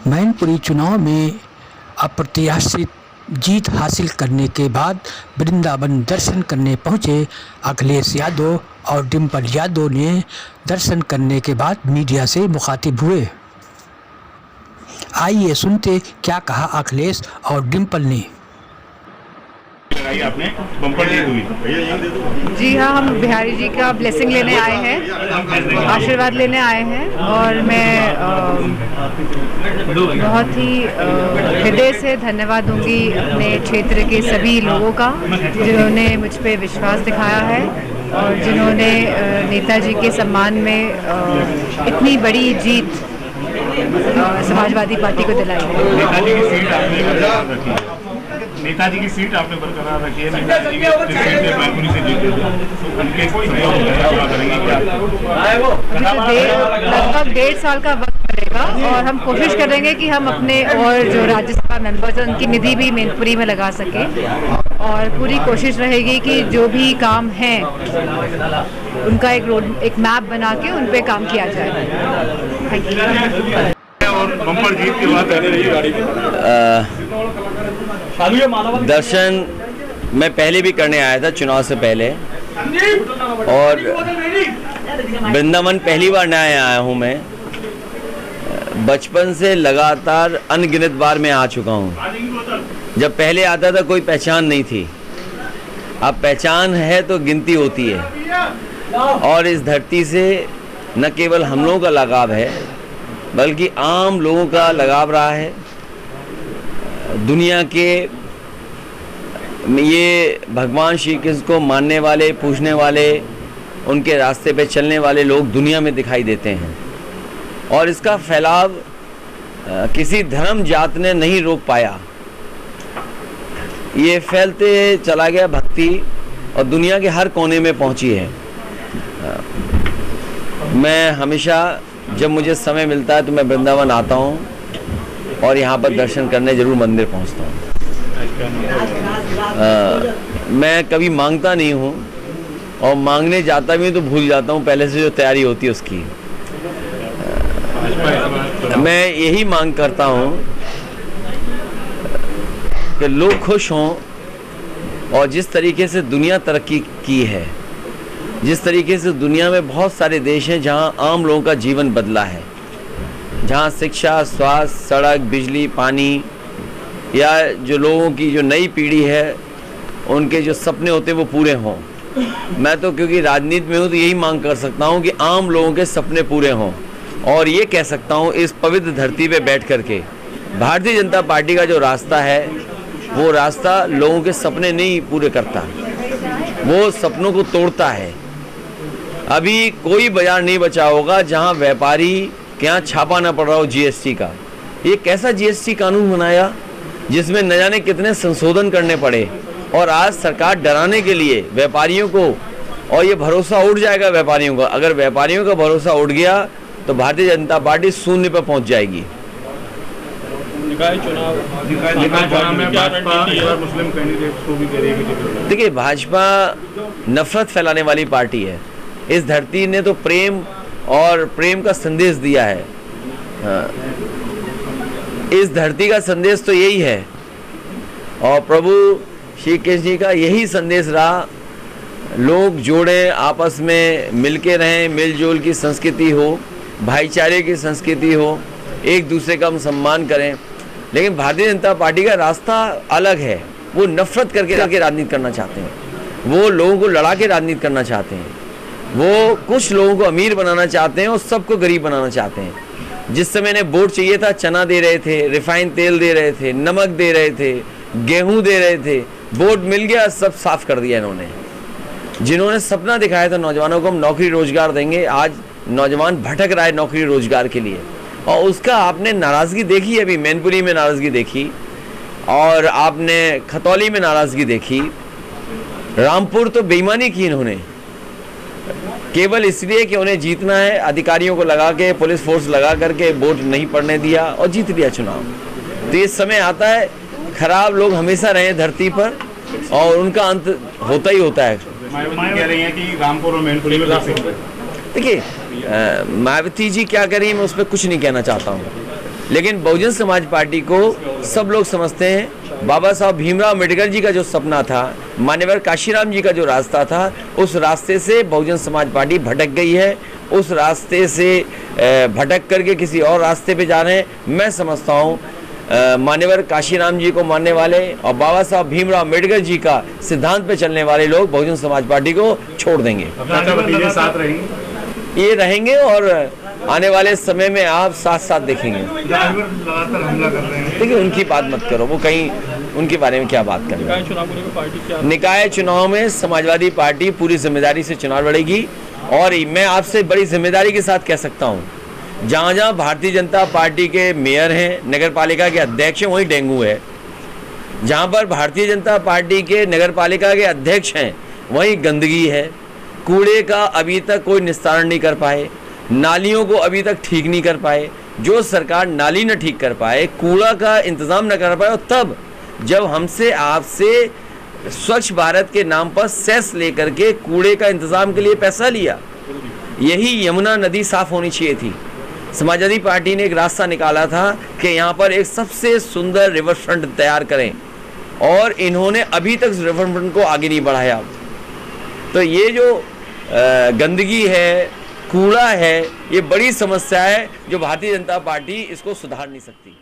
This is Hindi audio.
मैनपुरी चुनाव में अप्रत्याशित जीत हासिल करने के बाद वृंदावन दर्शन करने पहुंचे अखिलेश यादव और डिम्पल यादव ने दर्शन करने के बाद मीडिया से मुखातिब हुए। आइए सुनते क्या कहा अखिलेश और डिम्पल ने। आपने बम्पर जीत हुई। जी हाँ, हम बिहारी जी का ब्लेसिंग लेने आए हैं, आशीर्वाद लेने आए हैं और मैं बहुत ही हृदय से धन्यवाद दूंगी अपने क्षेत्र के सभी लोगों का जिन्होंने मुझ पे विश्वास दिखाया है और जिन्होंने नेताजी के सम्मान में इतनी बड़ी जीत समाजवादी पार्टी को दिलाई है। नेताजी की सीट आपने बरकरार रखी है। नेताजी की सीट में मैनपुरी से जीते उनके करेंगे क्या? लगभग 1.5 साल का वक्त लगेगा और हम कोशिश करेंगे कि हम अपने और जो राज्यसभा मेंबर्स हैं उनकी निधि भी मैनपुरी में लगा सकें और पूरी कोशिश रहेगी कि जो भी काम हैं उनका एक मैप बना के उन पे काम किया जाए। Thank you. और बम्पर जीत के बाद दर्शन मैं पहले भी करने आया था चुनाव से पहले और वृंदावन पहली बार नया आया हूँ। मैं बचपन से लगातार अनगिनत बार मैं आ चुका हूँ। जब पहले आता था कोई पहचान नहीं थी, अब पहचान है तो गिनती होती है और इस धरती से न केवल हम लोगों का लगाव है बल्कि आम लोगों का लगाव रहा है। दुनिया के ये भगवान श्री कृष्ण को मानने वाले, पूजने वाले, उनके रास्ते पे चलने वाले लोग दुनिया में दिखाई देते हैं और इसका फैलाव किसी धर्म जात ने नहीं रोक पाया। ये फैलते चला गया भक्ति और दुनिया के हर कोने में पहुंची है। मैं हमेशा जब मुझे समय मिलता है तो मैं वृंदावन आता हूँ और यहाँ पर दर्शन करने जरूर मंदिर पहुँचता हूँ। मैं कभी मांगता नहीं हूँ और मांगने जाता भी तो भूल जाता हूँ पहले से जो तैयारी होती है उसकी। मैं यही मांग करता हूँ कि लोग खुश हों और जिस तरीके से दुनिया तरक्की की है, जिस तरीके से दुनिया में बहुत सारे देश हैं जहाँ आम लोगों का जीवन बदला है, जहाँ शिक्षा, स्वास्थ्य, सड़क, बिजली, पानी या जो लोगों की जो नई पीढ़ी है उनके जो सपने होते हैं वो पूरे हों। मैं तो क्योंकि राजनीति में हूँ तो यही मांग कर सकता हूँ कि आम लोगों के सपने पूरे हों और ये कह सकता हूँ इस पवित्र धरती पे बैठ कर के भारतीय जनता पार्टी का जो रास्ता है वो रास्ता लोगों के सपने नहीं पूरे करता, वो सपनों को तोड़ता है। अभी कोई बाजार नहीं बचा होगा जहाँ व्यापारी के यहाँ छापा ना पड़ रहा हो जीएसटी का। ये कैसा जीएसटी कानून बनाया जिसमें न जाने कितने संशोधन करने पड़े और आज सरकार डराने के लिए व्यापारियों को, और ये भरोसा उठ जाएगा व्यापारियों का। अगर व्यापारियों का भरोसा उठ गया तो भारतीय जनता पार्टी शून्य पर पहुंच जाएगी। देखिए, भाजपा नफरत फैलाने वाली पार्टी है। इस धरती ने तो प्रेम और प्रेम का संदेश दिया है। इस धरती का संदेश तो यही है और प्रभु श्री कृष्ण जी का यही संदेश रहा, लोग जोड़ें, आपस में मिलके रहें, मिलजुल की संस्कृति हो, भाईचारे की संस्कृति हो, एक दूसरे का हम सम्मान करें। लेकिन भारतीय जनता पार्टी का रास्ता अलग है। वो नफरत करके राजनीति करना चाहते हैं, वो लोगों को लड़ा के राजनीति करना चाहते हैं, वो कुछ लोगों को अमीर बनाना चाहते हैं और सबको गरीब बनाना चाहते हैं। जिस समय इन्हें वोट चाहिए था चना दे रहे थे, रिफाइंड तेल दे रहे थे, नमक दे रहे थे, गेहूं दे रहे थे। वोट मिल गया, सब साफ कर दिया इन्होंने। जिन्होंने सपना दिखाया था नौजवानों को हम नौकरी रोजगार देंगे, आज नौजवान भटक रहा है नौकरी रोजगार के लिए और उसका आपने नाराज़गी देखी। अभी मैनपुरी में नाराज़गी देखी और आपने खतौली में नाराज़गी देखी। रामपुर तो बेईमानी की इन्होंने केवल इसलिए कि उन्हें जीतना है, अधिकारियों को लगा के, पुलिस फोर्स लगा करके वोट नहीं पड़ने दिया और जीत लिया चुनाव। तो ये समय आता है, खराब लोग हमेशा रहे धरती पर और उनका अंत होता ही होता है। कह रही हैं कि रामपुर और मैनपुरी में देखिए, मायावती जी क्या कह रही है मैं उस पर कुछ नहीं कहना चाहता हूँ। लेकिन बहुजन समाज पार्टी को सब लोग समझते हैं बाबा साहब भीमराव अम्बेडकर जी का जो सपना था, मान्यवर काशीराम जी का जो रास्ता था, उस रास्ते से बहुजन समाज पार्टी भटक गई है। उस रास्ते से भटक करके किसी और रास्ते पे जा रहे हैं। मैं समझता हूँ मान्यवर काशीराम जी को मानने वाले और बाबा साहब भीमराव अम्बेडकर जी का सिद्धांत पे चलने वाले लोग बहुजन समाज पार्टी को छोड़ देंगे। साथ रहेंगे, ये रहेंगे और आने वाले समय में आप साथ साथ देखेंगे। लगातार हमला कर रहे हैं। देखिए उनकी बात मत करो, वो कहीं उनके बारे में क्या बात कर रहे हैं। निकाय चुनाव में समाजवादी पार्टी पूरी जिम्मेदारी से चुनाव लड़ेगी और मैं आपसे बड़ी जिम्मेदारी के साथ कह सकता हूँ, जहाँ जहाँ भारतीय जनता पार्टी के मेयर हैं, नगर पालिका के अध्यक्ष हैं, वहीं डेंगू है। जहाँ पर भारतीय जनता पार्टी के नगर पालिका के अध्यक्ष हैं वहीं गंदगी है। कूड़े का अभी तक कोई निस्तारण नहीं कर पाए, नालियों को अभी तक ठीक नहीं कर पाए। जो सरकार नाली न ठीक कर पाए, कूड़ा का इंतज़ाम न कर पाए, और तब जब हमसे आपसे स्वच्छ भारत के नाम पर सेस लेकर के कूड़े का इंतज़ाम के लिए पैसा लिया, यही यमुना नदी साफ़ होनी चाहिए थी। समाजवादी पार्टी ने एक रास्ता निकाला था कि यहाँ पर एक सबसे सुंदर रिवर फ्रंट तैयार करें, और इन्होंने अभी तक रिवर फ्रंट को आगे नहीं बढ़ाया। तो ये जो गंदगी है, कूड़ा है, ये बड़ी समस्या है जो भारतीय जनता पार्टी इसको सुधार नहीं सकती।